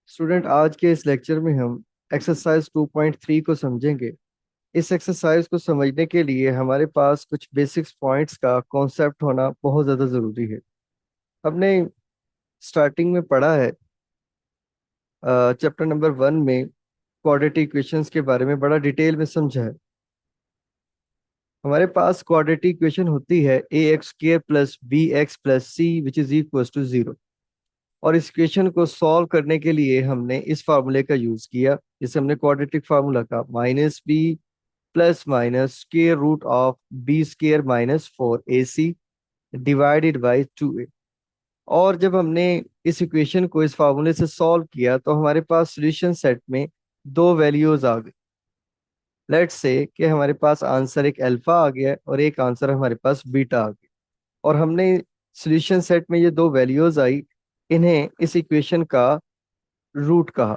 Student, आज के इस लेक्चर में हम एक्सरसाइज 2.3 को समझेंगे। इस एक्सरसाइज को समझने के लिए हमारे पास कुछ बेसिक्स पॉइंट्स का कॉन्सेप्ट होना बहुत ज़्यादा ज़रूरी है। हमने स्टार्टिंग में पढ़ा है, चैप्टर नंबर 1 में क्वाड्रेटिक इक्वेशंस के बारे में बड़ा डिटेल में समझा है। हमारे पास क्वाड्रेटिक इक्वेशन होती है a x square plus b x plus c which is equal to 0। और इस इक्वेशन को सॉल्व करने के लिए हमने इस फार्मूले का यूज किया, जिसे हमने क्वाड्रेटिक फार्मूला का minus B plus minus square root of B square minus 4ac divided by 2a। और जब हमने इस इक्वेशन को इस फार्मूले से सॉल्व किया तो हमारे पास सॉल्यूशन सेट में दो वैल्यूज आ गई। लेट्स से कि हमारे पास आंसर एक अल्फा आ गया और एक आंसर हमारे पास बीटा आ गया। और हमने सॉल्यूशन सेट में ये दो वैल्यूज आई, इन्हें इस इक्वेशन का रूट कहा।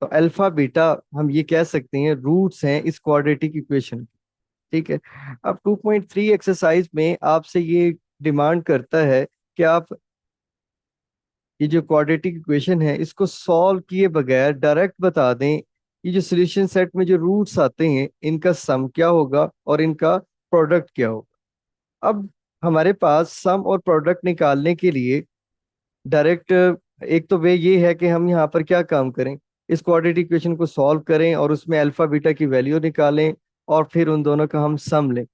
तो अल्फा बीटा हम ये कह सकते हैं रूट्स हैं इस क्वाड्रेटिक इक्वेशन के। ठीक है। अब 2.3 एक्सरसाइज में आपसे ये डिमांड करता है कि आप ये जो क्वाड्रेटिक इक्वेशन है इसको सॉल्व किए बगैर डायरेक्ट बता दें ये जो सॉल्यूशन सेट में जो रूट्स आते हैं इनका सम क्या होगा और इनका प्रोडक्ट क्या होगा। अब हमारे पास सम और प्रोडक्ट निकालने के लिए डायरेक्ट एक तो वे ये है कि हम यहाँ पर क्या काम करें, इस क्वाड्रेटिक इक्वेशन को सॉल्व करें और उसमें अल्फा बीटा की वैल्यू निकालें और फिर उन दोनों का हम सम लें।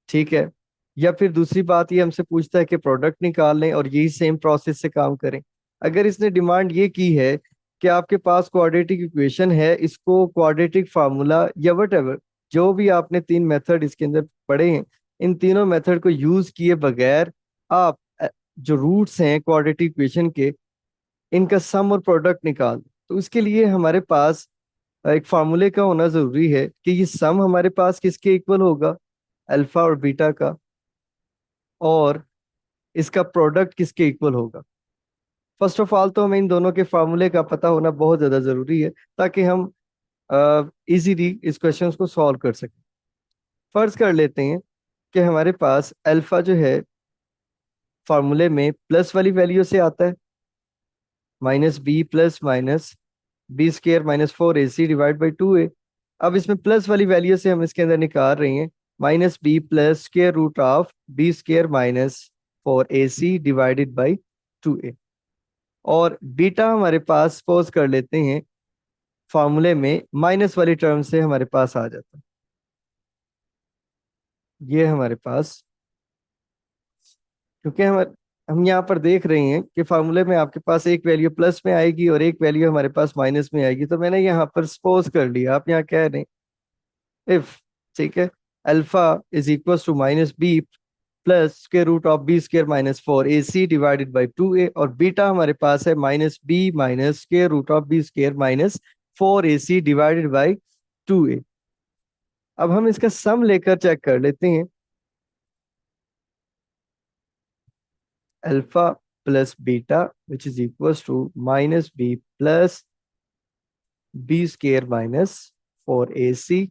ठीक है। या फिर दूसरी बात ये हमसे पूछता है कि प्रोडक्ट निकाल लें और यही सेम प्रोसेस से काम करें। अगर इसने डिमांड ये की है कि आपके पास क्वाड्रेटिक इक्वेशन है, इसको क्वाड्रेटिक फार्मूला या वट जो भी आपने तीन मेथड इसके अंदर पढ़े हैं, इन तीनों मेथड को यूज किए बगैर आप जो रूट्स हैं क्वाड्रेटिक इक्वेशन के, इनका सम और प्रोडक्ट निकाल दें। तो इसके लिए हमारे पास एक फार्मूले का होना जरूरी है कि ये सम हमारे पास किसके इक्वल होगा, अल्फा और बीटा का, और इसका प्रोडक्ट किसके इक्वल होगा। फर्स्ट ऑफ ऑल तो हमें इन दोनों के फार्मूले का पता होना बहुत ज्यादा जरूरी है ताकि हम इजीली इस क्वेश्चंस को सॉल्व कर सकें। फर्ज कर लेते हैं कि हमारे पास अल्फा जो है फार्मूले में प्लस वाली वैल्यू से आता है, minus B plus minus B square minus 4ac divide by 2a। अब इसमें प्लस वाली वैल्यू से हम इसके अंदर निकाल रहे हैं minus B plus square root of B square minus 4ac divided by 2a। और बीटा हमारे पास सपोज कर लेते हैं फॉर्मूले में माइनस वाली टर्म से हमारे पास आ जाता है। ये हमारे पास, क्योंकि हम यहाँ पर देख रहे हैं कि फार्मूले में आपके पास एक वैल्यू प्लस में आएगी और एक वैल्यू हमारे पास माइनस में आएगी, तो मैंने यहाँ पर सपोज कर लिया। आप यहाँ कह रहे हैं इफ, ठीक है, alpha is equal to minus B plus square root of B square minus 4ac divided by 2a, और बीटा हमारे पास है minus B minus square root of B square minus 4ac divided by 2a। अब हम इसका सम लेकर check कर लेते हैं। Alpha plus beta which is equal to minus B plus B square minus 4ac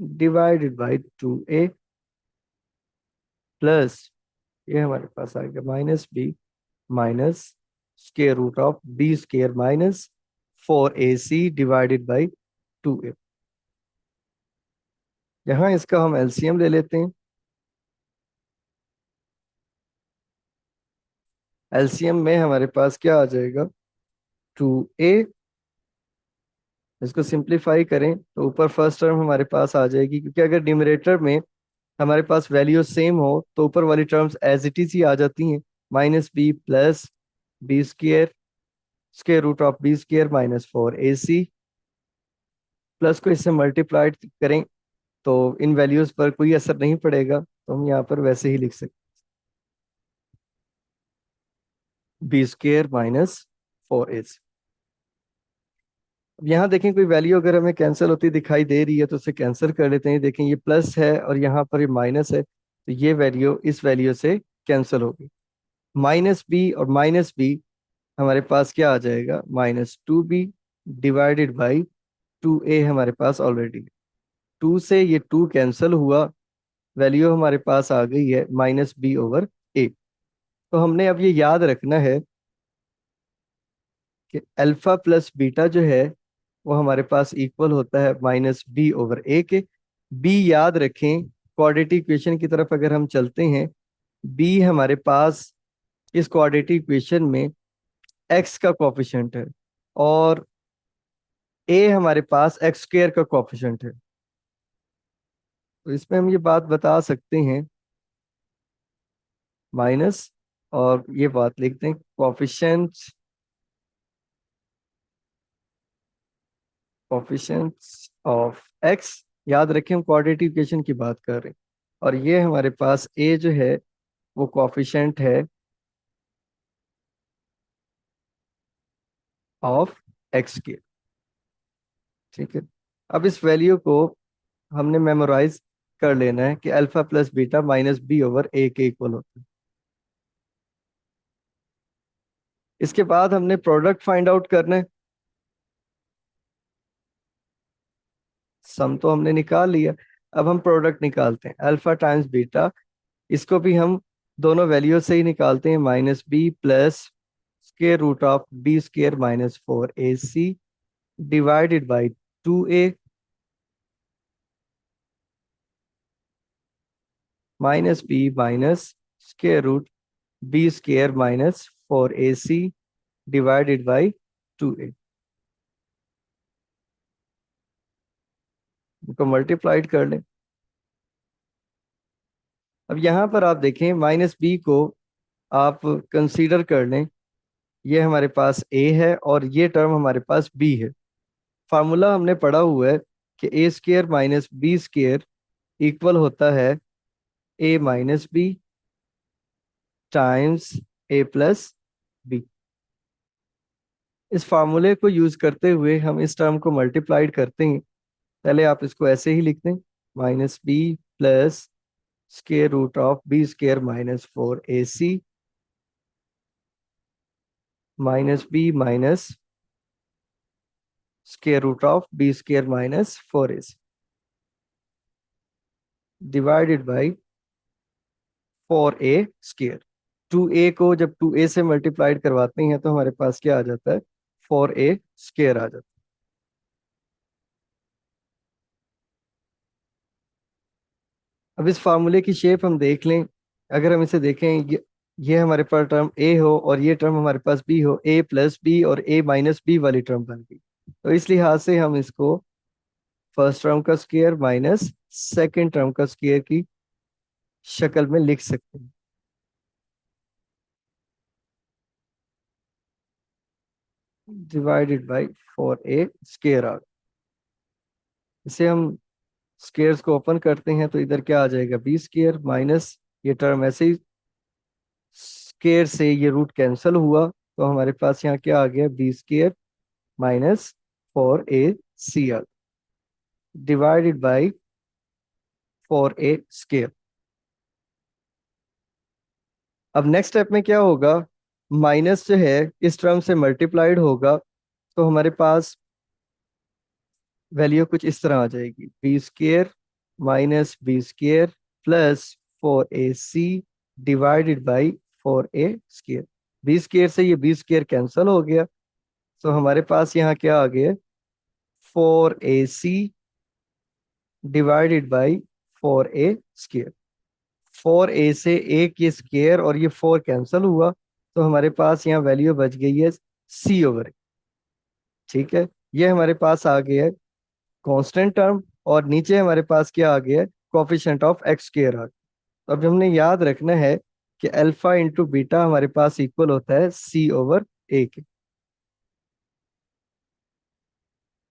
divided by 2a plus ये हमारे पास आ गया minus B minus square root of B square minus 4ac divided by 2a। यहाँ इसका हम LCM ले लेते हैं। एलसीएम में हमारे पास क्या आ जाएगा, 2a। इसको सिंप्लीफाई करें तो ऊपर फर्स्ट टर्म हमारे पास आ जाएगी, क्योंकि अगर न्यूमरेटर में हमारे पास वैल्यू सेम हो तो ऊपर वाली टर्म्स एज इट इज ही आ जाती हैं। Minus B plus b square square root of B square minus 4ac, plus को इससे मल्टीप्लाइड करें तो इन वैल्यूज पर कोई असर नहीं पड़ेगा, तो हम यहाँ पर वैसे ही लिख सकते हैं बी स्क्वायर माइनस 4ac। अब यहाँ देखें कोई वैल्यू अगर हमें कैंसिल होती दिखाई दे रही है तो उसे कैंसिल कर लेते हैं। देखें ये प्लस है और यहाँ पर ये माइनस है, तो ये वैल्यू इस वैल्यू से कैंसिल होगी। माइनस बी और माइनस बी हमारे पास क्या आ जाएगा, minus 2b divided by 2a हमारे पास ऑलरेडी। 2 से ये 2 कैंसिल हुआ, वैल्यू हमारे पास आ गई है माइनस बी ओवर ए। तो हमने अब ये याद रखना है कि अल्फा प्लस बीटा जो है वो हमारे पास इक्वल होता है -b/a के। b याद रखें, क्वाड्रेटिक इक्वेशन की तरफ अगर हम चलते हैं, b हमारे पास इस क्वाड्रेटिक इक्वेशन में x का कोफिशिएंट है और a हमारे पास एक्स स्क्वायर का कोफिशिएंट है। तो इसमें हम ये बात बता सकते हैं माइनस, और ये बात लिखते हैं कोफिशिएंट्स ऑफ x। याद रखें हम क्वाड्रेटिक इक्वेशन की बात कर रहे हैं, और ये हमारे पास a जो है वो कोफिशिएंट है ऑफ x के। ठीक है, अब इस वैल्यू को हमने मेमोराइज कर लेना है कि अल्फा प्लस बीटा -b/a के इक्वल होता है। इसके बाद हमने प्रोडक्ट फाइंड आउट करना है। सम तो हमने निकाल लिया, अब हम प्रोडक्ट निकालते हैं अल्फा टाइम्स बीटा। इसको भी हम दोनों वैल्यू से ही निकालते हैं, -b plus square root of b² -4ac divided by 2a -b minus square root b² -4ac divided by 2a। इनको मल्टीप्लाइड कर लें। अब यहाँ पर आप देखें -b को आप कंसीडर कर लें, ये हमारे पास a है और ये टर्म हमारे पास b है। फार्मूला हमने पढ़ा हुआ है कि a² - b² इक्वल होता है a - b times a plus b। इस फार्मूले को यूज करते हुए हम इस टर्म को मल्टीप्लाइड करते हैं। पहले आप इसको ऐसे ही लिख दें, -b plus square root of b² -4ac -b minus square root of b² -4ac divided by 4a²। 2a को जब 2a से मल्टीप्लाइड करवाते हैं तो हमारे पास क्या आ जाता है, 4a² आ जाता है। अब इस फार्मूले की शेप हम देख लें। अगर हम इसे देखें, ये हमारे पास टर्म a हो और ये टर्म हमारे पास b हो, a प्लस b और a माइनस b वाली टर्म बन गई। तो इस लिहाज से हम इसको फर्स्ट टर्म का स्क्वायर माइनस सेकेंड टर्म का स्क्वायर की शक्ल में लिख सकते हैं, डिवाइडेड बाई 4a² आ। इसे हम स्क्वायर्स को ओपन करते हैं तो इधर क्या आ जाएगा, b² माइनस ये टर्म ऐसे ही स्क्वायर से ये रूट कैंसिल हुआ, तो हमारे पास यहाँ क्या आ गया, b² -4ac uh divided by 4a²। अब नेक्स्ट स्टेप में क्या होगा, माइनस जो है इस टर्म से मल्टीप्लाइड होगा, तो हमारे पास वैल्यू कुछ इस तरह आ जाएगी, b² -b² plus 4ac divided by 4a²। b² से ये b² कैंसिल हो गया, तो हमारे पास यहाँ क्या आ गया, 4ac divided by 4a²। 4a से a की स्क्वायर और ये 4 कैंसिल हुआ, तो हमारे पास यहाँ वैल्यू बच गई है c/a। ठीक है, ये हमारे पास आ गया है कांस्टेंट टर्म, और नीचे हमारे पास क्या आ गया है, कोफिशिएंट ऑफ x² आ गया। तो अब हमने याद रखना है कि अल्फा इंटू बीटा हमारे पास इक्वल होता है c/a के।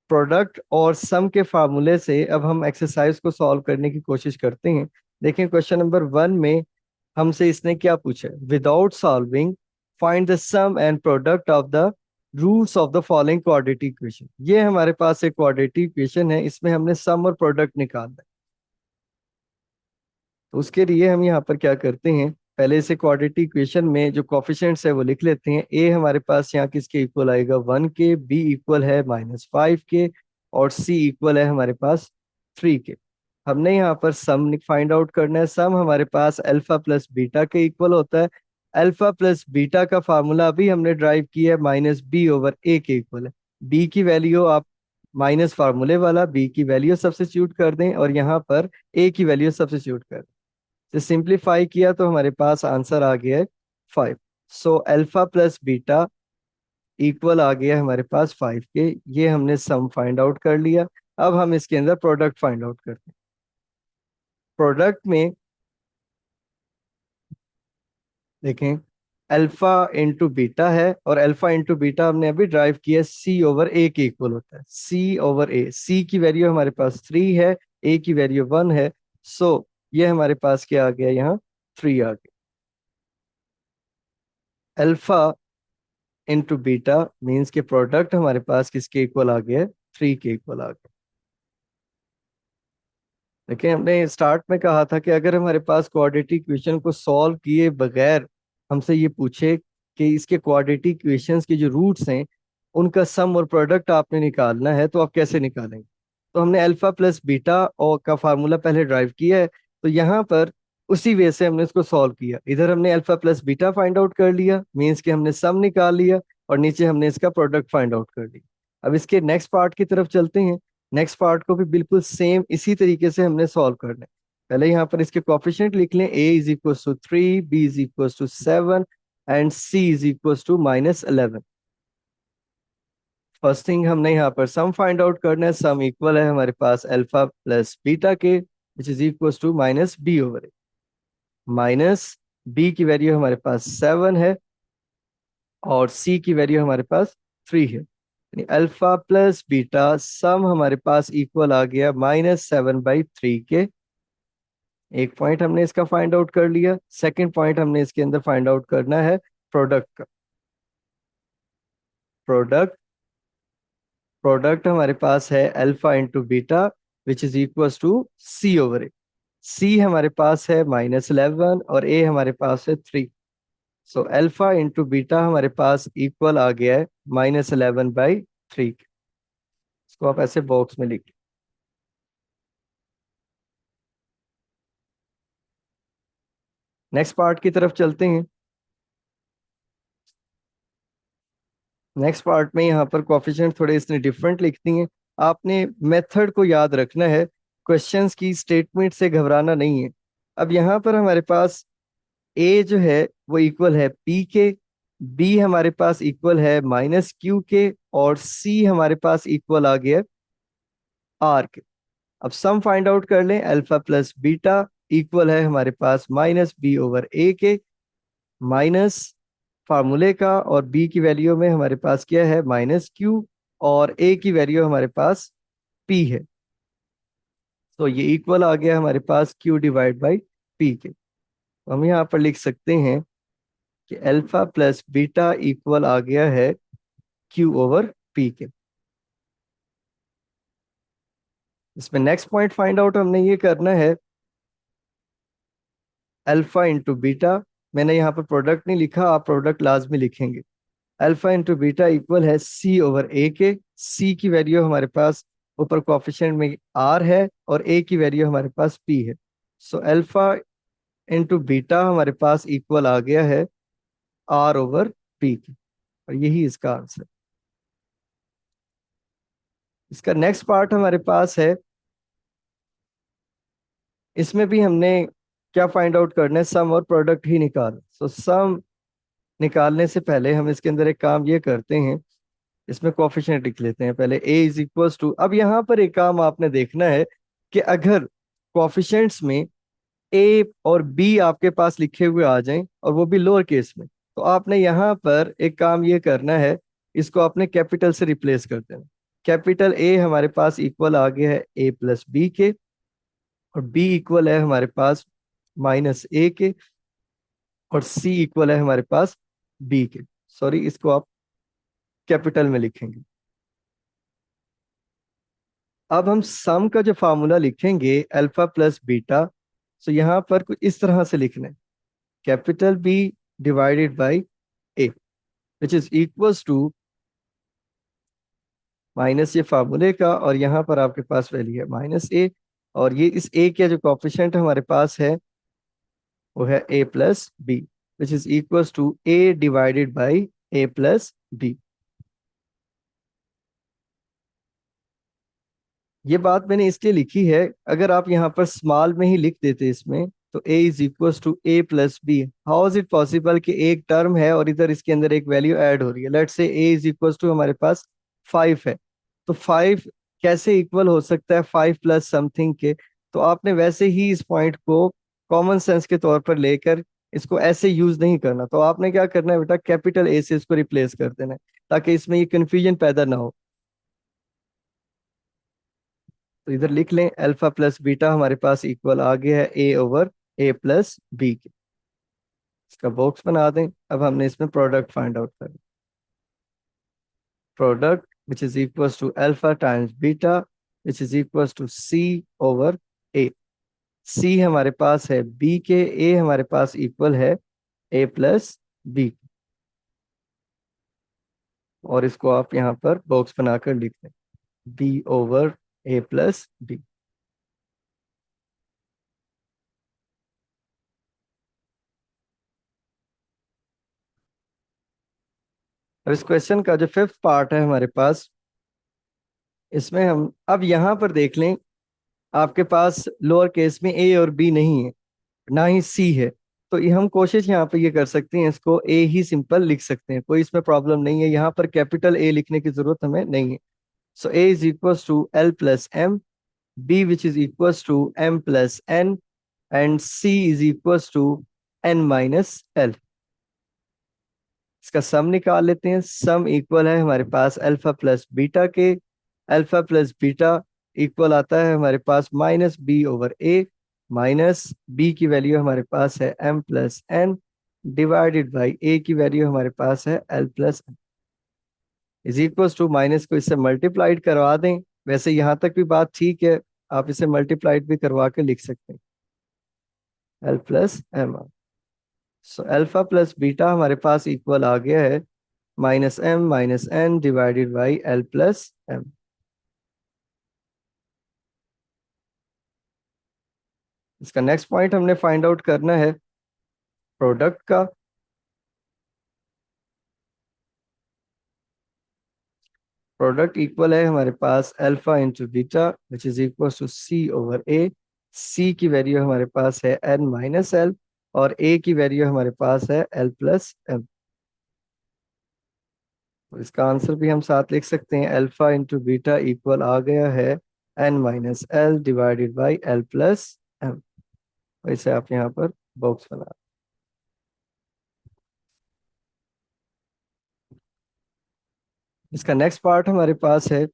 प्रोडक्ट और सम के फार्मूले से अब हम एक्सरसाइज को सॉल्व करने की कोशिश करते हैं। देखें क्वेश्चन नंबर 1 में हमसे इसने क्या पूछा, without solving find the sum and product of the roots of the following quadratic equation. ये हमारे पास एक क्वाड्रेटिक इक्वेशन है, इसमें हमने सम और प्रोडक्ट निकालना है। तो उसके लिए हम यहाँ पर क्या करते हैं, पहले से क्वाड्रेटिक इक्वेशन में जो कोफिशिएंट्स है वो लिख लेते हैं। ए हमारे पास यहाँ किसके इक्वल आएगा, 1 के, बी इक्वल है -5 के, और सी इक्वल है हमारे पास 3 के। हमने यहाँ पर सम फाइंड आउट करना है। सम हमारे पास अल्फा प्लस बीटा के इक्वल होता है, अल्फा प्लस बीटा का फार्मूला अभी हमने ड्राइव किया है माइनस बी ओवर ए के इक्वल है। बी की वैल्यू आप माइनस फार्मूले वाला बी की वैल्यू सब्स्टिट्यूट कर दें और यहाँ पर ए की वैल्यू सब्स्टिट्यूट कर दें। तो सिंप्लीफाई किया तो हमारे पास आंसर आ गया है 5। So alpha plus beta equal आ गया हमारे पास 5 के। ये हमने सम फाइंड आउट कर लिया। अब हम इसके अंदर प्रोडक्ट फाइंड आउट करते हैं। प्रोडक्ट में देखें, अल्फा इंटू बीटा है और अल्फा इंटू बीटा हमने अभी ड्राइव किया, सी ओवर ए के इक्वल होता है। सी ओवर ए, सी की वैल्यू हमारे पास 3 है, ए की वैल्यू 1 है। सो ये हमारे पास क्या आ गया, यहाँ 3 आ गया। अल्फा इंटू बीटा मीन्स के प्रोडक्ट हमारे पास किसके इक्वल आ गया है, 3 के इक्वल आ गया। देखिए, हमने स्टार्ट में कहा था कि अगर हमारे पास क्वाड्रेटिक इक्वेशन को सॉल्व किए बगैर हमसे ये पूछे कि इसके क्वाड्रेटिक इक्वेशंस के जो रूट्स हैं उनका सम और प्रोडक्ट आपने निकालना है, तो आप कैसे निकालेंगे। तो हमने अल्फा प्लस बीटा और का फार्मूला पहले ड्राइव किया है, तो यहाँ पर उसी वे से हमने इसको सॉल्व किया। इधर हमने alpha plus beta find out कर लिया, मीन्स कि हमने सम निकाल लिया, और नीचे हमने इसका प्रोडक्ट फाइंड आउट कर लिया। अब इसके नेक्स्ट पार्ट की तरफ चलते हैं। नेक्स्ट पार्ट को भी बिल्कुल सेम इसी तरीके से हमने सॉल्व करना है। पहले यहाँ पर इसके कोफिशिएंट लिख लें, a is equal to 3, b is equal to 7 and c is equal to -11। First thing हमने यहाँ पर सम फाइंड आउट करना है। सम इक्वल है हमारे पास अल्फा प्लस बीटा के, which is equal to minus B over A. Minus B की वैल्यू हमारे पास 7 है और c की वैल्यू हमारे पास 3 है। अल्फा प्लस बीटा सम हमारे पास इक्वल आ गया -7/3 के। एक पॉइंट हमने इसका फाइंड आउट कर लिया। सेकंड पॉइंट हमने इसके अंदर फाइंड आउट करना है प्रोडक्ट का। प्रोडक्ट प्रोडक्ट हमारे पास है alpha into beta which is equal to C over A. C हमारे पास है -11 और ए हमारे पास है 3। सो अल्फा इंटू बीटा हमारे पास इक्वल आ गया है -11/3। इसको आप ऐसे बॉक्स में लिख। नेक्स्ट पार्ट की तरफ चलते हैं। नेक्स्ट पार्ट में यहाँ पर कोफिशिएंट थोड़े इसने डिफरेंट लिख दिए हैं। आपने मेथड को याद रखना है, क्वेश्चंस की स्टेटमेंट से घबराना नहीं है। अब यहाँ पर हमारे पास a जो है वो इक्वल है p के, b हमारे पास इक्वल है -q के, और c हमारे पास इक्वल आ गया r के। अब सम फाइंड आउट कर लें। अल्फा प्लस बीटा इक्वल है हमारे पास -b ओवर a के, माइनस फार्मूले का, और b की वैल्यू में हमारे पास क्या है -q, और a की वैल्यू हमारे पास p है। तो ये इक्वल आ गया हमारे पास q डिवाइड बाई p के। तो हम यहाँ पर लिख सकते हैं कि अल्फा प्लस बीटा इक्वल आ गया है q ओवर p के। इसमें नेक्स्ट पॉइंट फाइंड आउट हमने ये करना है, अल्फा इंटू बीटा। मैंने यहाँ पर प्रोडक्ट नहीं लिखा, आप प्रोडक्ट लाजमी लिखेंगे। अल्फा इंटू बीटा इक्वल है सी ओवर ए के। सी की वैल्यू हमारे पास ऊपर कोफिशिएंट में आर है और ए की वैल्यू हमारे पास पी है। सो अल्फा इंटू बीटा हमारे पास इक्वल आ गया है आर ओवर पी की, और यही इसका आंसर। इसका नेक्स्ट पार्ट हमारे पास है, इसमें भी हमने क्या फाइंड आउट करना है, सम और प्रोडक्ट ही निकाल। सो सम निकालने से पहले हम इसके अंदर एक काम ये करते हैं, इसमें कोफिशिएंट लिख लेते हैं पहले। a इज इक्वल टू, अब यहाँ पर एक काम आपने देखना है कि अगर कोफिशिएंट्स में a और b आपके पास लिखे हुए आ जाएं और वो भी लोअर केस में, तो आपने यहाँ पर एक काम ये करना है, इसको आपने कैपिटल से रिप्लेस कर देना। कैपिटल A हमारे पास इक्वल आ गया है a प्लस बी के, और b इक्वल है हमारे पास -a के, और c इक्वल है हमारे पास b के। सॉरी, इसको आप कैपिटल में लिखेंगे। अब हम सम का जो फार्मूला लिखेंगे अल्फा प्लस बीटा, तो यहाँ पर कुछ इस तरह से लिखना है, capital B divided by A, which is equals to minus ये फार्मूले का, और यहाँ पर आपके पास वैल्यू है -a, और ये इस a के जो कोफिशिएंट हमारे पास है वो है a plus B. Which is equal to A divided by A plus B. ये बात मैंने इसलिए लिखी है, अगर आप यहाँ पर स्मॉल में ही लिख देते इसमें, तो a is equal to A plus B. How is it possible कि एक टर्म है और इधर इसके अंदर एक वैल्यू ऐड हो रही है। Let's say a is equal to हमारे पास 5 है, तो 5 कैसे इक्वल हो सकता है 5 प्लस समथिंग के। तो आपने वैसे ही इस पॉइंट को कॉमन सेंस के तौर पर लेकर इसको ऐसे यूज नहीं करना। तो आपने क्या करना है बेटा, कैपिटल ए से इसको रिप्लेस कर देना है, ताकि इसमें ये कंफ्यूजन पैदा ना हो। तो इधर लिख लें अल्फा प्लस बीटा हमारे पास इक्वल आ गया है a over a plus b के। इसका बॉक्स बना दें। अब हमने इसमें प्रोडक्ट फाइंड आउट करना। Product which is equal to alpha times beta which is equal to C over A. C हमारे पास है बी के, ए हमारे पास इक्वल है ए प्लस बी। और इसको आप यहाँ पर बॉक्स बनाकर लिख दें, B over a plus B. अब इस क्वेश्चन का जो फिफ्थ पार्ट है हमारे पास, इसमें हम अब यहाँ पर देख लें, आपके पास लोअर केस में ए और बी नहीं है, ना ही सी है। तो ये हम कोशिश यहाँ पे ये कर सकते हैं, इसको ए ही सिंपल लिख सकते हैं, कोई इसमें प्रॉब्लम नहीं है। यहाँ पर कैपिटल ए लिखने की जरूरत हमें नहीं है। So a is equal to l plus m, b which is equal to m plus n, and c is equal to n minus l. इसका सम निकाल लेते हैं। सम इक्वल है हमारे पास अल्फा प्लस बीटा के। अल्फा प्लस बीटा इक्वल आता है हमारे पास माइनस बी ओवर ए, माइनस बी की वैल्यू हमारे पास है m plus n, divided by a की वैल्यू हमारे पास है L plus N, is equal to minus को इससे मल्टीप्लाइड करवा दें। वैसे यहाँ तक भी बात ठीक है, आप इसे मल्टीप्लाइड भी करवा के लिख सकते हैं, L plus M. So alpha plus beta हमारे पास इक्वल आ गया है minus M minus N divided by L plus M. इसका नेक्स्ट पॉइंट हमने फाइंड आउट करना है प्रोडक्ट का। प्रोडक्ट इक्वल है हमारे पास alpha into beta which is equal to C over A. C की वैल्यू हमारे पास है एन माइनस एल, और ए की वैल्यू हमारे पास है एल प्लस एम। तो इसका आंसर भी हम साथ लिख सकते हैं, अल्फा इंटू बीटा इक्वल आ गया है N minus L divided by L plus M. वैसे आप यहाँ पर बॉक्स बना। इसका नेक्स्ट पार्ट हमारे पास है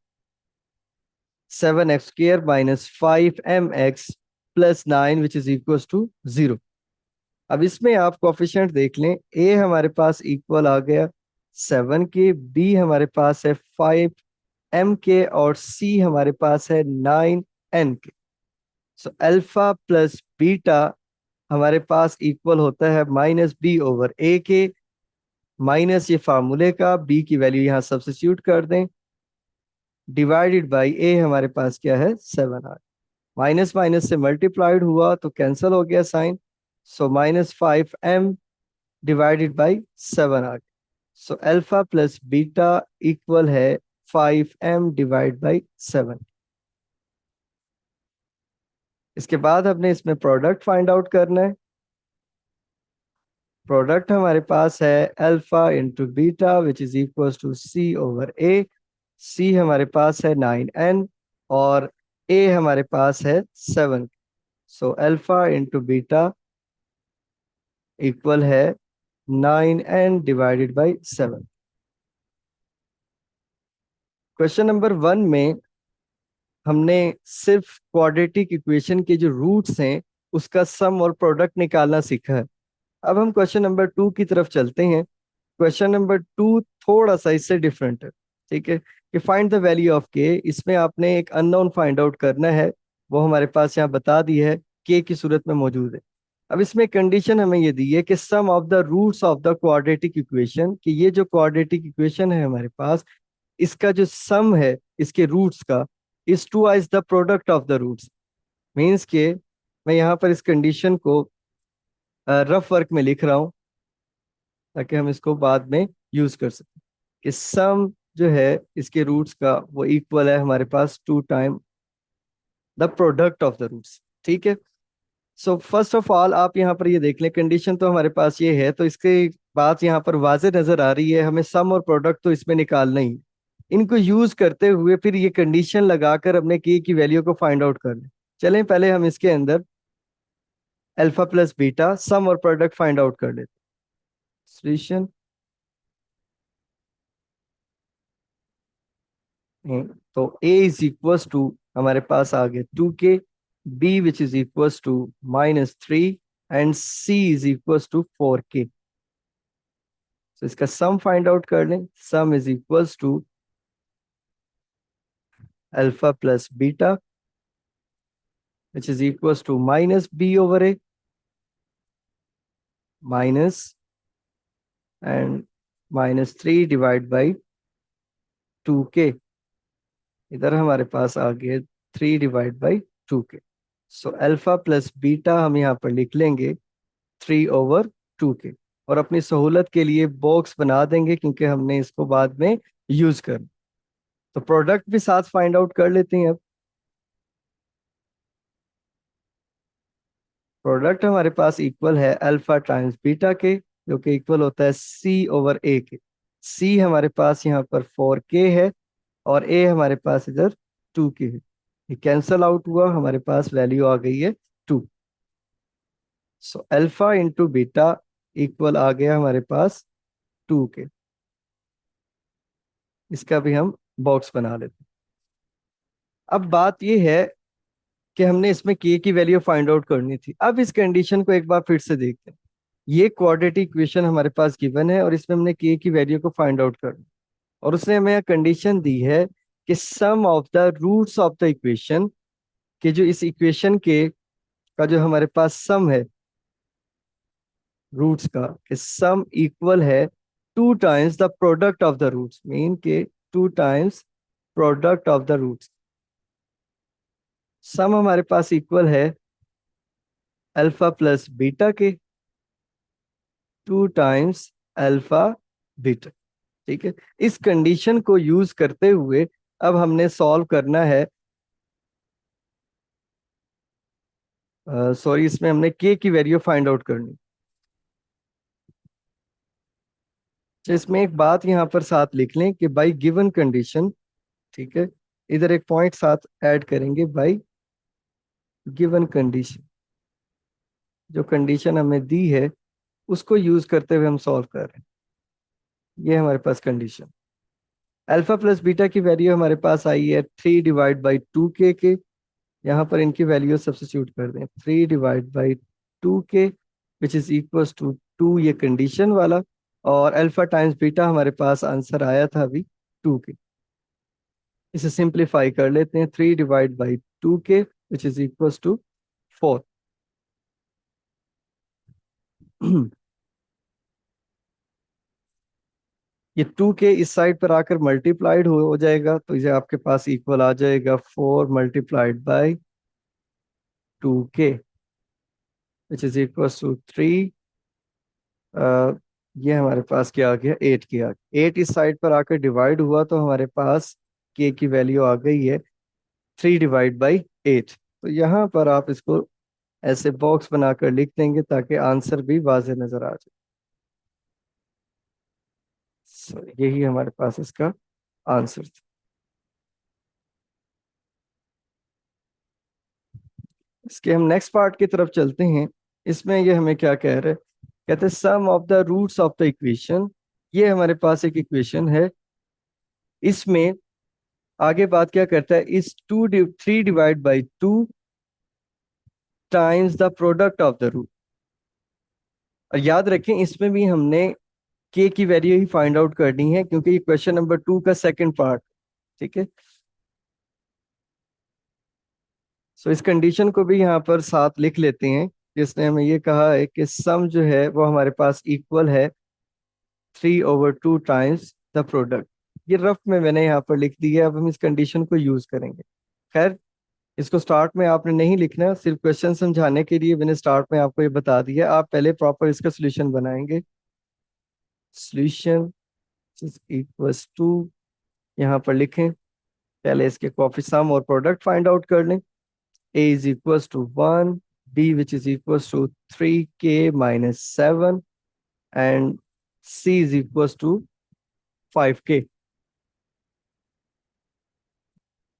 7x² minus 5mx plus 9 which is equal to 0। अब इसमें आप कोफिशिएंट देख लें, ए हमारे पास इक्वल आ गया 7 के, बी हमारे पास है 5m के, और सी हमारे पास है 9n के। सो अल्फा प्लस बीटा हमारे पास इक्वल होता है माइनस बी ओवर ए के, माइनस ये फार्मूले का, बी की वैल्यू यहाँ सब्स्टिट्यूट कर दें, डिवाइडेड बाई ए हमारे पास क्या है 7 आ। माइनस माइनस से मल्टीप्लाइड हुआ तो कैंसिल हो गया sign, so minus 5m divided by 7 आ गया। So alpha plus beta equal है 5m डिवाइड बाई 7। इसके बाद हमने इसमें प्रोडक्ट फाइंड आउट करना है। प्रोडक्ट हमारे पास है alpha into beta which is equal to C over A. C हमारे पास है 9n, और ए हमारे पास है 7। सो अल्फा इंटू बीटा इक्वल है 9n divided by 7। Question number 1 में हमने सिर्फ क्वाड्रेटिक इक्वेशन के जो रूट्स हैं उसका सम और प्रोडक्ट निकालना सीखा है। अब हम क्वेश्चन नंबर 2 की तरफ चलते हैं। क्वेश्चन नंबर 2 थोड़ा सा इससे डिफरेंट है, ठीक है, कि फाइंड द वैल्यू ऑफ के। इसमें आपने एक अननोन फाइंड आउट करना है, वो हमारे पास यहाँ बता दी है, के की सूरत में मौजूद है। अब इसमें कंडीशन हमें ये दी है कि sum of the roots of the quadratic equation, कि ये जो क्वाड्रेटिक इक्वेशन है हमारे पास, इसका जो सम है इसके रूट्स का is to is the product of the roots. Means के मैं यहाँ पर इस कंडीशन को रफ वर्क में लिख रहा हूँ ताकि हम इसको बाद में यूज कर सकें कि सम जो है इसके रूट्स का वो इक्वल है हमारे पास 2 time the product of the roots. ठीक है। सो फर्स्ट ऑफ ऑल आप यहाँ पर ये देख लें, कंडीशन तो हमारे पास ये है, तो इसके बात यहाँ पर वाजे नजर आ रही है, हमें सम और प्रोडक्ट तो इसमें निकालना ही। इनको यूज करते हुए फिर ये कंडीशन लगाकर अपने की वैल्यू को फाइंड आउट कर लें। चलें पहले हम इसके अंदर अल्फा प्लस बीटा सम और प्रोडक्ट फाइंड आउट कर लेते हैं। सॉल्यूशन तो a इज इक्वल टू हमारे पास आ गया 2k, b which is equal to -3 and c is equal to 4k। तो इसका सम फाइंड आउट कर लें। Sum is equal to alpha plus beta which is equal to -b/a minus and -3 divide by 2k। इधर हमारे पास आ गया 3/2k। सो alpha plus beta हम यहाँ पर लिख लेंगे 3/2k, और अपनी सहूलत के लिए बॉक्स बना देंगे क्योंकि हमने इसको बाद में यूज कर। तो प्रोडक्ट भी साथ फाइंड आउट कर लेते हैं। अब प्रोडक्ट हमारे पास इक्वल है अल्फा टाइम्स बीटा के, जो कि इक्वल होता है c/a के। c हमारे पास यहाँ पर 4k है और a हमारे पास इधर 2k है। ये कैंसल आउट हुआ, हमारे पास वैल्यू आ गई है 2। So alpha into beta equal आ गया हमारे पास 2k। इसका भी हम बॉक्स बना लेते हैं। अब बात यह है कि हमने इसमें k की वैल्यू फाइंड आउट करनी थी। अब इस कंडीशन को एक बार फिर से देखते हैं। ये क्वाड्रेटिक इक्वेशन हमारे पास गिवन है और इसमें हमने k की वैल्यू को फाइंड आउट करना, और उसने हमें कंडीशन दी है कि sum of the roots of the equation, कि जो इस इक्वेशन के का जो हमारे पास सम है रूट्स का, कि सम इक्वल है 2 times the product of the roots, mean के 2 times product of the roots. Sum हमारे पास इक्वल है अल्फा प्लस बीटा के 2 टाइम्स अल्फा बीटा। ठीक है। इस कंडीशन को यूज करते हुए अब हमने सॉल्व करना है, सॉरी इसमें हमने के की वैल्यू फाइंड आउट करनी। तो इसमें एक बात यहाँ पर साथ लिख लें कि बाई गिवन कंडीशन, ठीक है, इधर एक पॉइंट साथ ऐड करेंगे, बाई गिवन कंडीशन। जो कंडीशन हमें दी है उसको यूज करते हुए हम सॉल्व कर रहे हैं। ये हमारे पास कंडीशन, अल्फा प्लस बीटा की वैल्यू हमारे पास आई है 3/2k के। यहाँ पर इनकी वैल्यू सब्स्टिट्यूट कर दें, 3/2k which is equal to 2, ये कंडीशन वाला, और अल्फा टाइम्स बीटा हमारे पास आंसर आया था अभी 2k। इसे सिंप्लीफाई कर लेते हैं, 3/2k which is equal to 4। ये 2k इस साइड पर आकर मल्टीप्लाइड हो जाएगा, तो इसे आपके पास इक्वल आ जाएगा 4 × 2k which is equal to 3। ये हमारे पास क्या आ गया, 8 की आ गई। 8 इस साइड पर आकर डिवाइड हुआ तो हमारे पास k की वैल्यू आ गई है 3/8। तो यहाँ पर आप इसको ऐसे बॉक्स बनाकर लिख देंगे ताकि आंसर भी वाज़ेह नजर आ जाए। यही हमारे पास इसका आंसर था। इसके हम नेक्स्ट पार्ट की तरफ चलते हैं। इसमें ये हमें क्या कह रहे हैं, कहते हैं sum of the roots of the equation. ये हमारे पास एक इक्वेशन है, इसमें आगे बात क्या करता है, इस 3/2 times the product of the root. और याद रखें इसमें भी हमने के की वैल्यू ही फाइंड आउट करनी है क्योंकि ये क्वेश्चन नंबर 2 का सेकंड पार्ट। ठीक है। सो इस कंडीशन को भी यहाँ पर साथ लिख लेते हैं, जिसने हमें ये कहा है कि सम जो है वो हमारे पास इक्वल है 3/2 टाइम्स द प्रोडक्ट। ये रफ में मैंने यहाँ पर लिख दिया है, अब हम इस कंडीशन को यूज करेंगे। खैर इसको स्टार्ट में आपने नहीं लिखना, सिर्फ क्वेश्चन समझाने के लिए मैंने स्टार्ट में आपको ये बता दिया, आप पहले प्रॉपर इसका सोल्यूशन बनाएंगे। सॉल्यूशन इज इक्वल्स टू, यहाँ पर लिखें, पहले इसके कॉफी सम और प्रोडक्ट फाइंड आउट कर लें। a is equals to 1, b which is equals to 3k minus 7 and c is equals to 5k।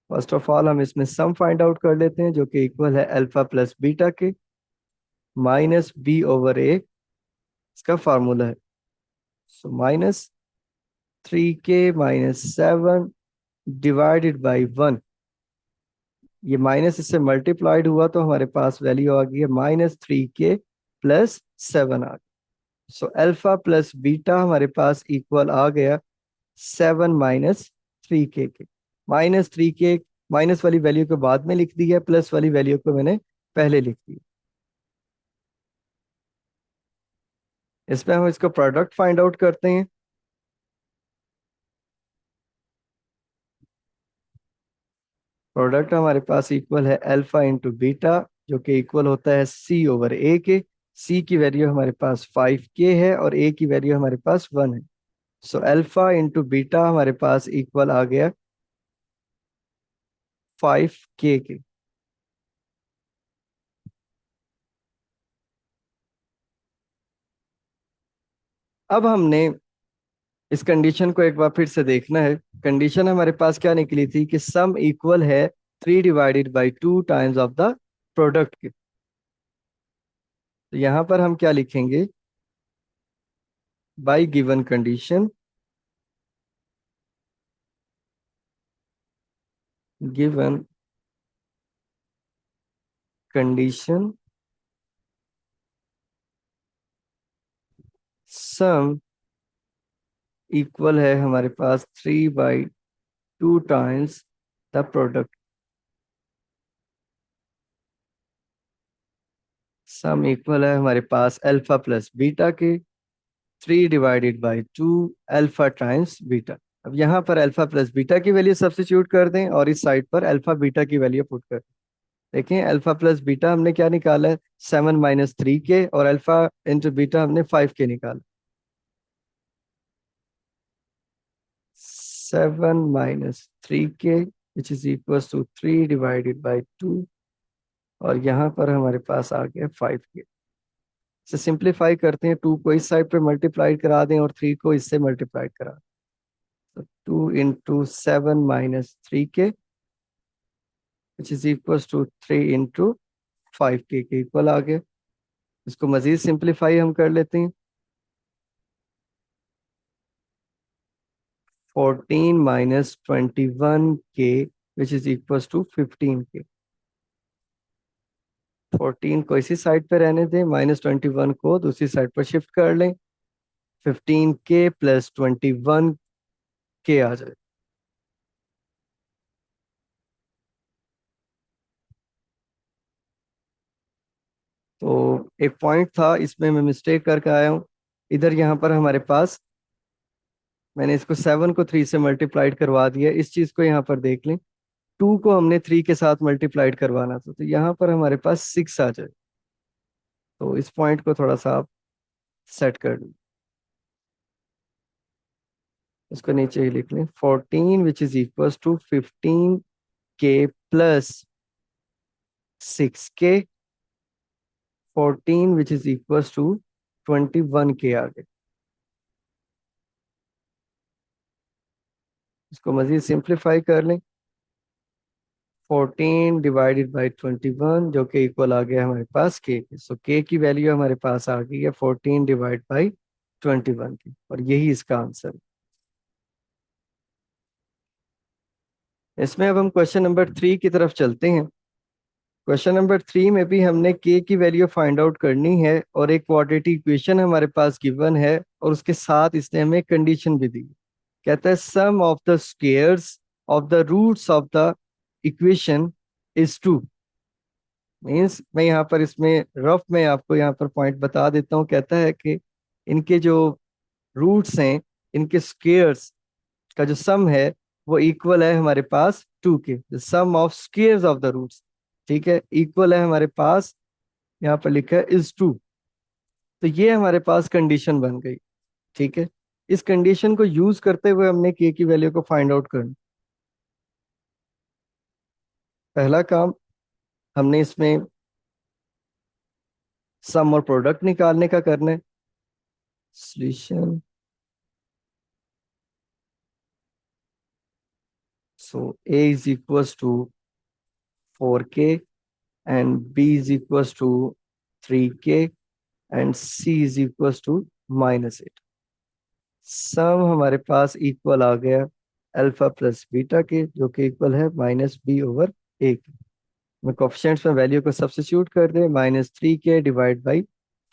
First of all हम इसमें सम फाइंड आउट कर लेते हैं जो कि इक्वल है अल्फा प्लस बीटा के माइनस बी ओवर ए, इसका फार्मूला है। So minus 3k minus 7 divided by 1, ये माइनस इससे मल्टीप्लाइड हुआ तो हमारे पास वैल्यू आ गई है -3k प्लस 7 आ गया। सो अल्फा प्लस बीटा हमारे पास इक्वल आ गया 7 माइनस 3k के। -3k माइनस वाली वैल्यू को बाद में लिख दी है, प्लस वाली वैल्यू को मैंने पहले लिख दी। इसमें हम इसका प्रोडक्ट फाइंड आउट करते हैं। प्रोडक्ट हमारे पास इक्वल है अल्फा इंटू बीटा जो कि इक्वल होता है सी ओवर ए के। सी की वैल्यू हमारे पास 5k है और ए की वैल्यू हमारे पास 1 है। सो अल्फा इंटू बीटा हमारे पास इक्वल आ गया 5k के। अब हमने इस कंडीशन को एक बार फिर से देखना है। कंडीशन हमारे पास क्या निकली थी कि सम इक्वल है 3 divided by 2 times of the product के। तो यहां पर हम क्या लिखेंगे, by given condition, given condition some equal है हमारे पास 3/2 times the product. Some equal है हमारे पास अल्फा प्लस बीटा के 3 divided by 2 alpha times beta. अब यहाँ पर अल्फा प्लस बीटा की वैल्यू सब्स्टिट्यूट कर दें और इस साइड पर अल्फा बीटा की वैल्यू पुट कर दें। देखें अल्फा प्लस बीटा हमने क्या निकाला है 7 माइनस 3k और अल्फा इंटू बीटा हमने 5k निकाला। 7 minus 3k which is equal to 3 divided by 2 और यहाँ पर हमारे पास आ गया 5k। इसे सिंप्लीफाई करते हैं, 2 को इस साइड पे मल्टीप्लाई करा दें और 3 को इससे मल्टीप्लाई करा दें। तो 2 into 7 minus 3k which is equal to 3 into 5k के इक्वल आ गया। इसको मजीद सिंप्लीफाई हम कर लेते हैं। 14 minus 21k which is equal to 15k। 14 को इसी साइड पे रहने दें, -21 को दूसरी साइड पर शिफ्ट कर लें, 15k प्लस 21k आ जाए। तो एक पॉइंट था इसमें मैं मिस्टेक करके आया हूँ। इधर यहाँ पर हमारे पास मैंने इसको 7 को 3 से मल्टीप्लाइड करवा दिया, इस चीज को यहाँ पर देख लें, 2 को हमने 3 के साथ मल्टीप्लाइड करवाना था तो यहाँ पर हमारे पास 6 आ जाए। तो इस पॉइंट को थोड़ा सा आप सेट कर लें, इसको नीचे ही लिख लें, 14 which is equal to 15k plus 6k, 14 which is equal to 21k आ गए। इसको मजीद सिंप्लीफाई कर लें, 14 डिवाइडेड बाई 21 जो कि इक्वल आ गया हमारे पास k के। सो k की वैल्यू हमारे पास आ गई है 14 डिवाइड बाई 21 की और यही इसका आंसर है। इसमें अब हम क्वेश्चन नंबर 3 की तरफ चलते हैं। क्वेश्चन नंबर 3 में भी हमने k की वैल्यू फाइंड आउट करनी है और एक क्वाड्रेटिक इक्वेशन हमारे पास गिवन है और उसके साथ इसने हमें कंडीशन भी दी। कहता है sum of the squares of the roots of the equation is 2। Means मैं यहाँ पर इसमें रफ में आपको यहाँ पर पॉइंट बता देता हूँ। कहता है कि इनके जो रूट्स हैं, इनके स्क्वायर्स का जो सम है वो इक्वल है हमारे पास 2 के, the sum of squares of the roots, ठीक है, इक्वल है हमारे पास, यहाँ पर लिखा है इज 2। तो ये हमारे पास कंडीशन बन गई, ठीक है। इस कंडीशन को यूज करते हुए हमने के की वैल्यू को फाइंड आउट करना। पहला काम हमने इसमें सम और प्रोडक्ट निकालने का करना है। Solution, so a is equals to 4k and b is equals to 3k and c is equals to -8। सम हमारे पास इक्वल आ गया अल्फा प्लस बीटा के, जो कि इक्वल है -b/a। मैं कोफिशिएंट्स में वैल्यू को सब्स्टिट्यूट कर दे, -3k डिवाइड बाई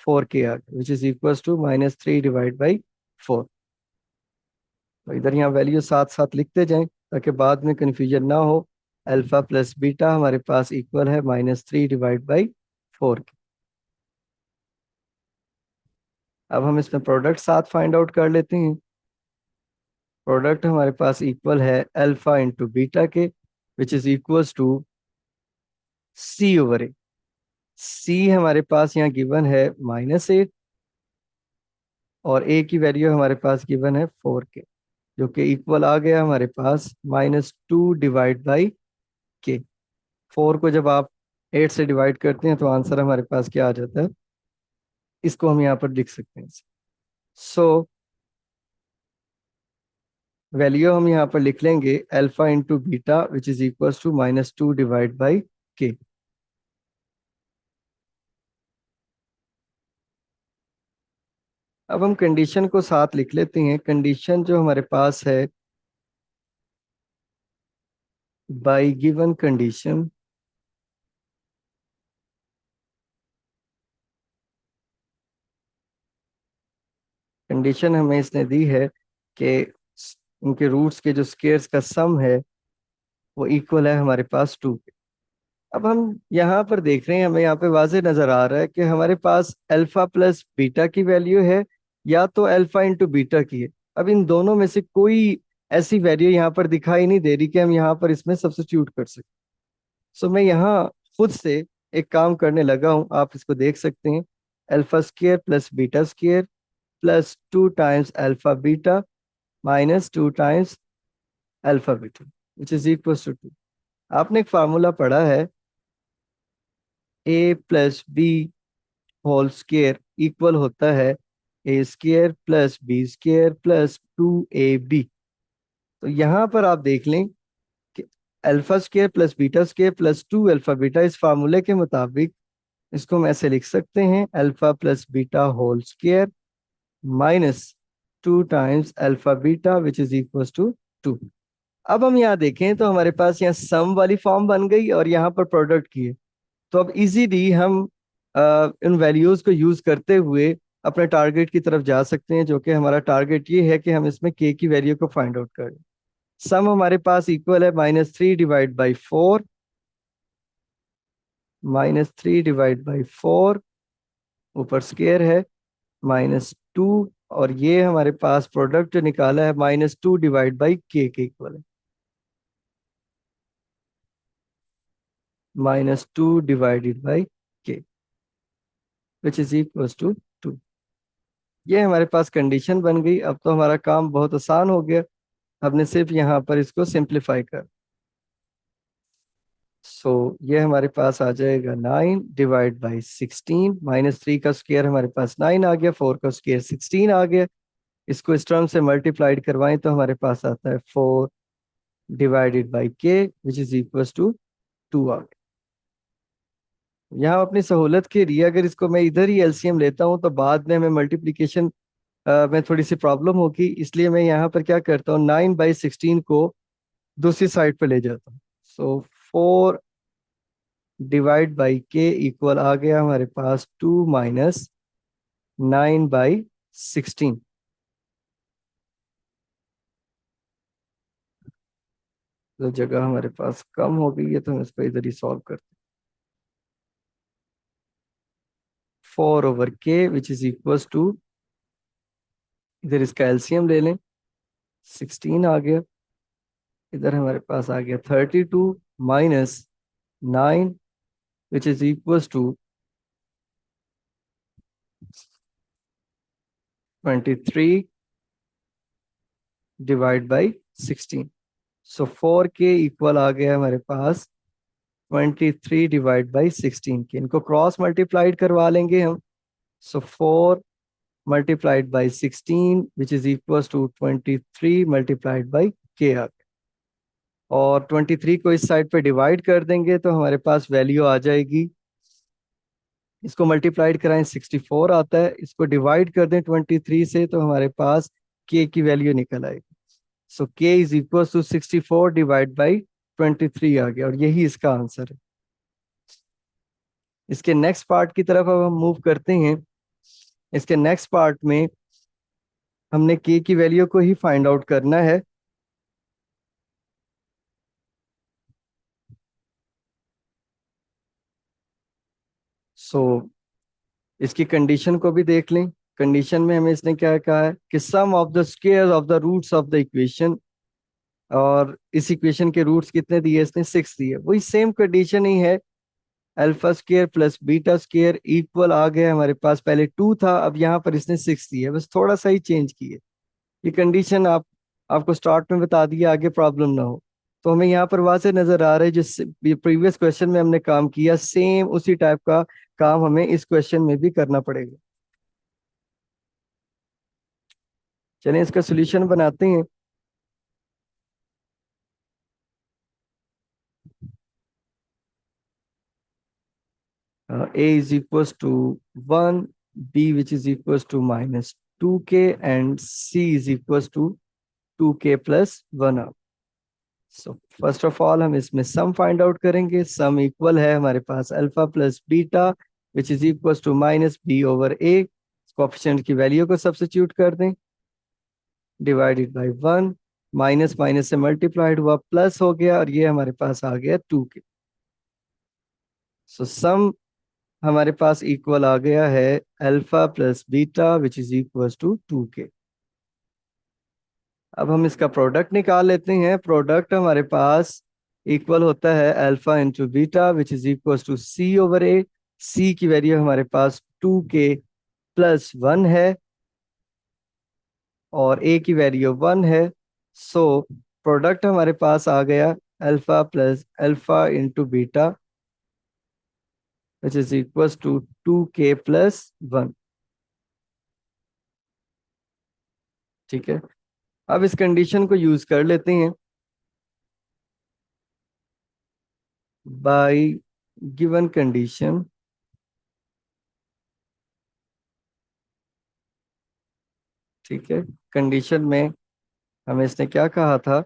4k आ गया, which is equals to -3 divide by 4। तो इधर यहाँ वैल्यू साथ साथ लिखते जाएं ताकि बाद में कंफ्यूजन ना हो। अल्फा प्लस बीटा हमारे पास इक्वल है -3 डिवाइड बाई 4। अब हम इसमें प्रोडक्ट साथ फाइंड आउट कर लेते हैं। प्रोडक्ट हमारे पास इक्वल है अल्फा इंटू बीटा के, which is equals to c/a। c हमारे पास यहाँ गिवन है -8 और a की वैल्यू हमारे पास गिवन है 4k, जो कि इक्वल आ गया हमारे पास -2 डिवाइड बाई के। 4 को जब आप 8 से डिवाइड करते हैं तो आंसर हमारे पास क्या आ जाता है, इसको हम यहाँ पर लिख सकते हैं। सो वैल्यू हम यहाँ पर लिख लेंगे alpha into beta which is equal to -2 divide by k. अब हम कंडीशन को साथ लिख लेते हैं। कंडीशन जो हमारे पास है, बाई गिवन कंडीशन कंडीशन हमें इसने दी है कि उनके रूट्स के जो स्केयर्स का सम है वो इक्वल है हमारे पास 2 के। अब हम यहाँ पर देख रहे हैं, हमें यहाँ पे वाज़े नजर आ रहा है कि हमारे पास अल्फा प्लस बीटा की वैल्यू है या तो अल्फा इंटू बीटा की है। अब इन दोनों में से कोई ऐसी वैल्यू यहाँ पर दिखाई नहीं दे रही कि हम यहाँ पर इसमें सब्स्टिट्यूट कर सकें। सो मैं यहाँ खुद से एक काम करने लगा हूँ, आप इसको देख सकते हैं। Alpha square plus beta square plus 2 times alpha beta -2 times alpha beta which is equal to 2। आपने एक फार्मूला पढ़ा है, a plus b whole square equal होता है a square plus b square plus 2ab। तो यहाँ पर आप देख लें कि alpha square plus beta square plus 2 alpha beta, इस फार्मूले के मुताबिक इसको हम ऐसे लिख सकते हैं, alpha plus beta whole square -2 times alpha beta which is equal to 2। अब हम यहाँ देखें तो हमारे पास यहाँ सम वाली फॉर्म बन गई और यहाँ पर प्रोडक्ट की है। तो अब इजीली हम इन वैल्यूज को यूज करते हुए अपने टारगेट की तरफ जा सकते हैं, जो कि हमारा टारगेट ये है कि हम इसमें के की वैल्यू को फाइंड आउट करें। सम हमारे पास इक्वल है -3 डिवाइड बाई 4, -3 डिवाइड बाई 4, ऊपर स्केयर है -2, और ये हमारे पास प्रोडक्ट जो निकाला है -2 डिवाइड बाई के इक्वल है, -2 डिवाइडेड बाई के विच इज इक्वल टू 2। ये हमारे पास कंडीशन बन गई। अब तो हमारा काम बहुत आसान हो गया, हमने सिर्फ यहाँ पर इसको सिंप्लीफाई कर। ये हमारे पास आ जाएगा 9 डिवाइड बाई 16, -3 का स्क्वायर हमारे पास 9 आ गया, 4 का स्क्वायर 16 आ गया। इसको इस टर्म से मल्टीप्लाइड करवाएं तो हमारे पास आता है 4 डिवाइडेड बाई के विच इज इक्वल टू 2 आ गया। यहाँ अपनी सहूलत के लिए अगर इसको मैं इधर ही एलसीएम लेता हूँ तो बाद में हमें मल्टीप्लिकेशन में थोड़ी सी प्रॉब्लम होगी, इसलिए मैं यहाँ पर क्या करता हूँ, 9/16 को दूसरी साइड पर ले जाता हूँ। 4 डिवाइड बाई के इक्वल आ गया हमारे पास 2 माइनस 9/16। तो जगह हमारे पास कम हो गई है तो हम इसको इधर ही सॉल्व करते हैं। 4/k which is equal to, इधर इसका एलसीएम ले लें, 16 आ गया, इधर हमारे पास आ गया 32 minus 9 which is equal to 23। Divide by 16। So 4k equal आ गया हमारे पास 23 डिवाइड बाई 16 के। इनको क्रॉस मल्टीप्लाइड करवा लेंगे हम। So 4 multiplied by 16 which is equal to 23 multiplied by k आ गया। और 23 को इस साइड पे डिवाइड कर देंगे तो हमारे पास वैल्यू आ जाएगी, इसको मल्टीप्लाइड कराएं 64 आता है, इसको डिवाइड कर दें 23 से तो हमारे पास k की वैल्यू निकल आएगी। So k is equal to 64 divide by 23 आ गया और यही इसका आंसर है। इसके नेक्स्ट पार्ट की तरफ अब हम मूव करते हैं। इसके नेक्स्ट पार्ट में हमने k की वैल्यू को ही फाइंड आउट करना है। सो इसकी कंडीशन को भी देख लें। कंडीशन में हमें इसने क्या कहा है कि sum of the square of the roots of the equation, और इस इक्वेशन के रूट्स कितने दिए इसने 6 दिए। वही सेम कंडीशन ही है, alpha square plus beta square equal आ गया हमारे पास, पहले 2 था अब यहाँ पर इसने 6 दिया, बस थोड़ा सा ही चेंज किए। ये कंडीशन आपको स्टार्ट में बता दिया, आगे प्रॉब्लम ना हो। तो हमें यहाँ पर वाज़े नजर आ रहा है जो प्रीवियस क्वेश्चन में हमने काम किया सेम उसी टाइप का काम हमें इस क्वेश्चन में भी करना पड़ेगा। चलिए इसका सोल्यूशन बनाते हैं। A is equals to 1, B which is equals to minus 2k and C is equals to 2k plus 1 up. So first of all हम इसमें सम फाइंड आउट करेंगे। सम इक्वल है हमारे पास alpha plus beta which is equal to minus B over a. Coefficient की value को substitute कर दें, डिवाइडेड बाई 1, माइनस माइनस से मल्टीप्लाइड हुआ प्लस हो गया और ये हमारे पास आ गया 2k। सो सम हमारे पास इक्वल आ गया है alpha plus beta which is equal to 2k। अब हम इसका प्रोडक्ट निकाल लेते हैं। प्रोडक्ट हमारे पास इक्वल होता है alpha into beta which is equal to C over A. C की वैल्यू हमारे पास 2k प्लस 1 है और ए की वैल्यू 1 है। सो प्रोडक्ट हमारे पास आ गया alpha plus alpha into beta which is equal to 2k plus 1। ठीक है, अब इस कंडीशन को यूज कर लेते हैं। बाय गिवन कंडीशन ठीक है, कंडीशन में हमें इसने क्या कहा था,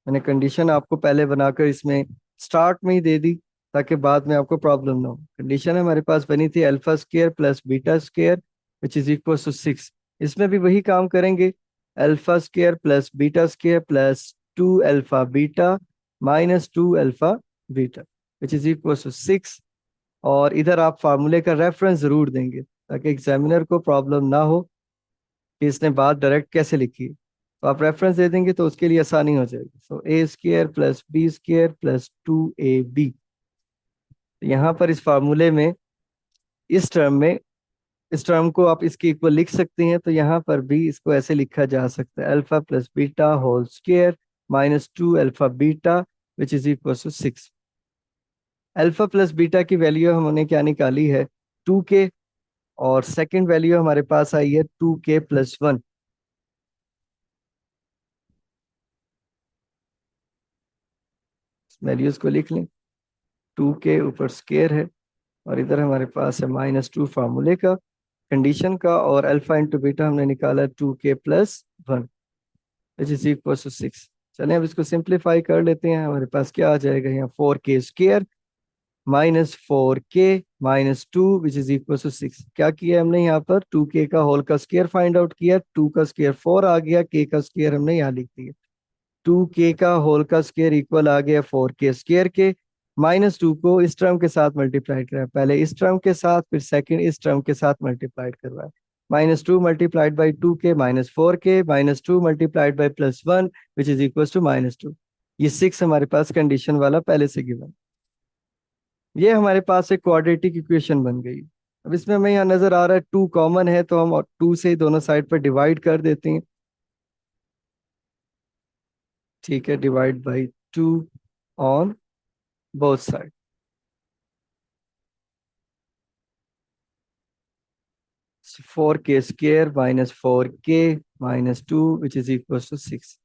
मैंने कंडीशन आपको पहले बनाकर इसमें स्टार्ट में ही दे दी ताकि बाद में आपको प्रॉब्लम ना हो। कंडीशन हमारे पास बनी थी alpha square plus beta square which is equal to 6। इसमें भी वही काम करेंगे, alpha square plus beta square plus 2 alpha beta minus 2 alpha beta which is equal to 6। और इधर आप फार्मूले का रेफरेंस जरूर देंगे ताकि एग्जामिनर को प्रॉब्लम ना हो कि इसने बात डायरेक्ट कैसे लिखी है। तो आप रेफरेंस दे देंगे तो उसके लिए आसानी हो जाएगी। So a square plus b square plus 2ab। यहाँ पर इस फार्मूले में इस टर्म में इस टर्म को आप इसके इक्वल लिख सकते हैं, तो यहाँ पर भी इसको ऐसे लिखा जा सकता है alpha plus beta whole square minus 2 alpha beta which is equal to 6। Alpha plus beta की वैल्यू हमने क्या निकाली है 2k, और सेकंड वैल्यू हमारे पास आई है 2k प्लस 1। वैल्यूज को लिख लें, 2k ऊपर स्केयर है और इधर हमारे पास है माइनस 2 फार्मूले का कंडीशन का, और अल्फा इंटू बीटा हमने निकाला 2k plus 1 which is equal to 6। चलें अब इसको सिंप्लीफाई कर लेते हैं। हमारे पास क्या आ जाएगा यहाँ 4k square minus 4k minus 2 which is equal to 6। क्या किया हमने यहाँ पर 2k का होल का स्केयर फाइंड आउट किया, 2 का स्केयर 4 आ गया, k का स्केयर हमने यहाँ लिख दिया। 2k का होल का स्केयर इक्वल आ गया 4k स्केयर के। माइनस 2 को इस टर्म के साथ मल्टीप्लाइड करा, पहले इस टर्म के साथ फिर सेकंड इस टर्म के साथ मल्टीप्लाइड करवाया। Minus 2 multiplied by 2k minus 4k minus 2 multiplied by plus 1 which is equal to minus 2। ये 6 हमारे पास कंडीशन वाला पहले से गिवन। ये हमारे पास एक क्वाड्रेटिक इक्वेशन बन गई। अब इसमें हमें यहाँ नजर आ रहा है 2 कॉमन है तो हम 2 से दोनों साइड पर डिवाइड कर देते हैं। ठीक है, divide by 2 on both side. Four के square minus 4k minus 2 which is equal to 6।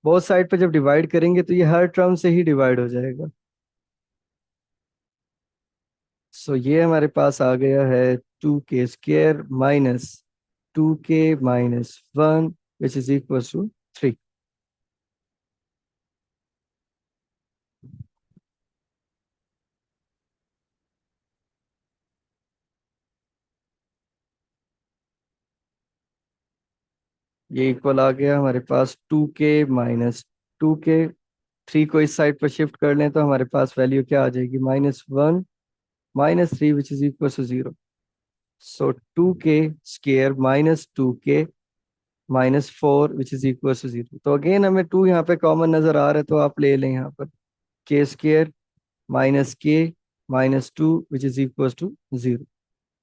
Both side पे जब डिवाइड करेंगे तो ये हर टर्म से ही डिवाइड हो जाएगा। सो ये हमारे पास आ गया है 2k² minus 2k-1 which is equal to 3। ये इक्वल आ गया हमारे पास 2k-2k। 3 को इस साइड पर शिफ्ट कर लें तो हमारे पास वैल्यू क्या आ जाएगी, -1 -3 which is equal to 0। So 2k² minus 2k -4 which is equal to 0। तो अगेन हमें 2 यहाँ पे कॉमन नजर आ रहा है तो आप ले लें यहाँ पर k² minus k minus 2 which is equal to 0।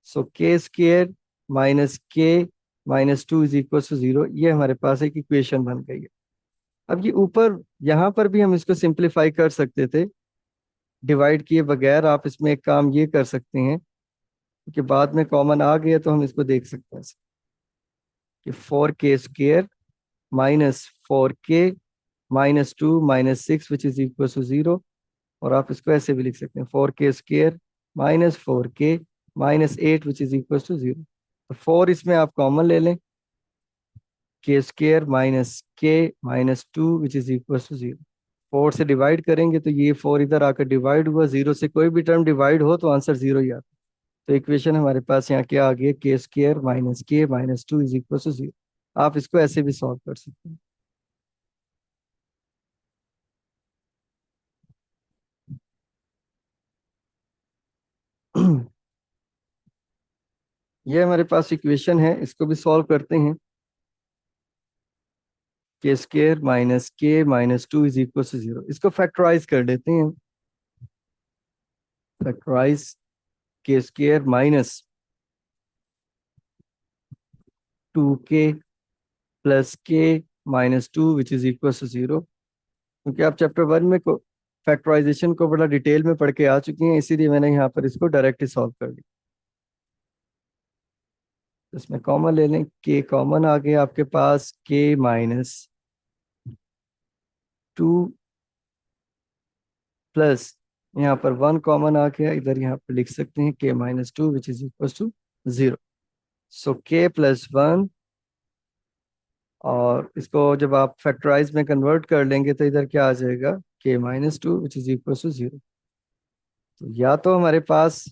So k² minus k minus 2 is equal to 0। ये हमारे पास एक इक्वेशन बन गई है। अब ये ऊपर यहाँ पर भी हम इसको सिंप्लीफाई कर सकते थे डिवाइड किए बगैर। आप इसमें एक काम ये कर सकते हैं कि बाद में कॉमन आ गया तो हम इसको देख सकते हैं कि 4k² minus 4k minus 2 minus 6 which is equal to 0। और आप इसको ऐसे भी लिख सकते हैं 4k² minus 4k minus 8 which is equal to 0। तो 4 इसमें आप कॉमन ले लें, k² minus k minus 2 which is equal to 0। 4 से डिवाइड करेंगे तो ये 4 इधर आकर डिवाइड हुआ। 0 से कोई भी टर्म डिवाइड हो तो आंसर 0 ही आता है। तो इक्वेशन हमारे पास यहाँ क्या आ गया, k² minus k minus 2 is equal to 0। आप इसको ऐसे भी सॉल्व कर सकते हैं। ये हमारे पास इक्वेशन है, इसको भी सॉल्व करते हैं। k² minus k minus 2 is equal to 0। इसको फैक्टराइज कर लेते हैं। Factorise k² minus 2k plus k minus 2 which is equal to 0। क्योंकि आप चैप्टर 1 में को फैक्टराइजेशन को बड़ा डिटेल में पढ़ के आ चुकी हैं, इसीलिए मैंने यहाँ पर इसको डायरेक्ट ही सॉल्व कर लिया। इसमें कॉमन ले लें, k कॉमन आ गया आपके पास, k माइनस 2 प्लस यहाँ पर 1 कॉमन आ गया, इधर यहाँ पर लिख सकते हैं k minus 2 which is equal to 0। So k plus 1, और इसको जब आप फैक्टराइज में कन्वर्ट कर लेंगे तो इधर क्या आ जाएगा, k minus 2 which is equal to 0। तो या तो हमारे पास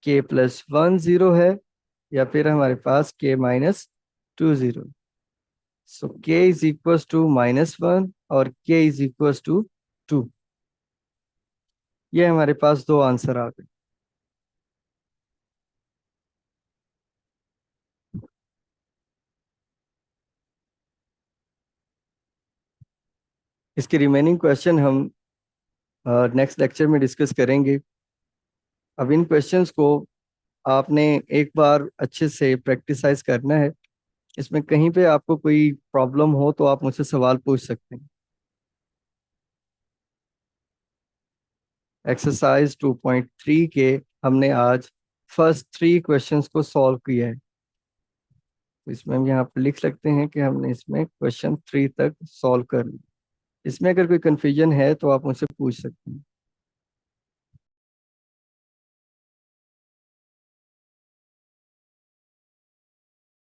k प्लस 1 0 है, या फिर हमारे पास k minus 2 0। So k is equal to -1 और k इज इक्वल टू 2। ये हमारे पास दो आंसर आ गए। इसके रिमेनिंग क्वेश्चन हम नेक्स्ट लेक्चर में डिस्कस करेंगे। अब इन क्वेश्चंस को आपने एक बार अच्छे से प्रैक्टिसाइज करना है। इसमें कहीं पे आपको कोई प्रॉब्लम हो तो आप मुझसे सवाल पूछ सकते हैं। एक्सरसाइज 2.3 के हमने आज फर्स्ट 3 क्वेश्चंस को सॉल्व किया है। तो इसमें हम यहाँ पर लिख सकते हैं कि हमने इसमें क्वेश्चन 3 तक सॉल्व कर लिया। इसमें अगर कोई कंफ्यूजन है तो आप मुझसे पूछ सकते हैं।